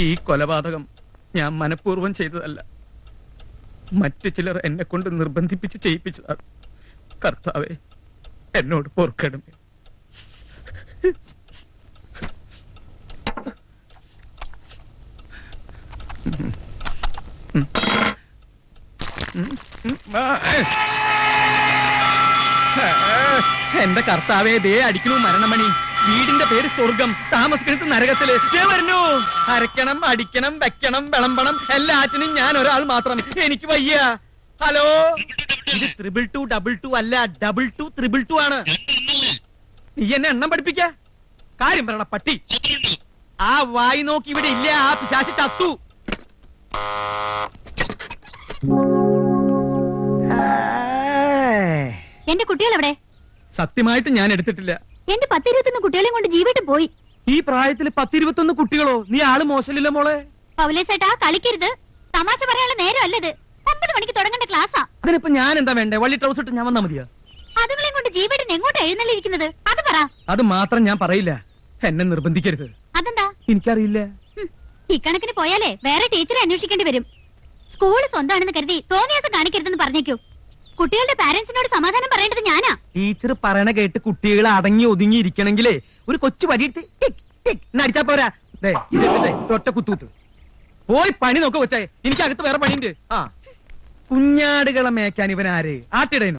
ഈ കൊലപാതകം ഞാൻ മനഃപൂർവ്വം ചെയ്തതല്ല. മറ്റു ചിലർ എന്നെ കൊണ്ട് നിർബന്ധിപ്പിച്ച് ചെയ്യിപ്പിച്ചതാണ്. കർത്താവേ, എന്നോട് പൊറുക്കണമേ. എന്റെ കർത്താവേ, ദേ അടിക്കണു മരണമണി. വീടിന്റെ പേര് സ്വർഗം, താമസിക്കുന്നത് നരകത്തില്. വരുന്നു. അരക്കണം, അടിക്കണം, വെക്കണം, വിളമ്പണം, എല്ലാറ്റിനും ഞാൻ ഒരാൾ മാത്രം. എനിക്ക് വയ്യ. ഹലോ, ഇത് 222 അല്ല, 22 ആണ്. നീ എന്നെ എണ്ണം പഠിപ്പിക്ക. കാര്യം പറയണ പട്ടി. ആ വായി നോക്കി ഇവിടെ ഇല്ല. ആ പിശാചി ചത്തു. എന്റെ കുട്ടികൾ എവിടെ? സത്യമായിട്ട് ഞാൻ എടുത്തിട്ടില്ല. എന്റെ 10-21 കുട്ടികളെയും കൊണ്ട് ജീവിട്ട് പോയി. ഈ പ്രായത്തിൽ 10-21 കുട്ടികളോ? നീ ആള് മോശമില്ല മോളെ. പൗലേസേട്ടാ, കളിക്കരുത്. തമാശ പറയാനുള്ള നേരം അല്ലത്. 9 മണിക്ക് തുടങ്ങേണ്ട ക്ലാസ്സാ. അതിനിപ്പോ ഞാൻ എന്താ വേണ്ടേ? വള്ളി ട്രൗസർ ഇട്ട് ഞാൻ വന്നാ മതിയാ? അതുങ്ങളെയും കൊണ്ട് ജീവിട്ടിന് എങ്ങോട്ട് എഴുന്നള്ളിരിക്കുന്നത്? അത് പറ. അത് മാത്രം ഞാൻ പറയില്ല. എന്നെ നിർബന്ധിക്കരുത്. അതെന്താ? എനിക്കറിയില്ല. ഇക്കണക്കിന് പോയാലേ വേറെ ടീച്ചറെ അന്വേഷിക്കേണ്ടി വരും. സ്കൂള് സ്വന്തമാണെന്ന് കരുതി തോന്നിയാസം കാണിക്കരുതെന്ന് പറഞ്ഞേക്കൂ. കുട്ടികളുടെ പാരന്റ്സിനോട് സമാധാനം പറയേണ്ടത് ഞാനാ. ടീച്ചർ പറയണ കേട്ട് കുട്ടികൾ അടങ്ങി ഒതുങ്ങി ഇരിക്കണെങ്കിലേ ഒരു കൊച്ചു വരിയിട്ട് അടിച്ചാ പോരാ. ഒറ്റ കുത്തൂത്ത് പോയി പണി നോക്ക കൊച്ചായി. എനിക്കകത്ത് വേറെ പണിയുണ്ട്. കുഞ്ഞാടുകളെ മേക്കാൻ ഇവനാര്? ആട്ടിടയനോ?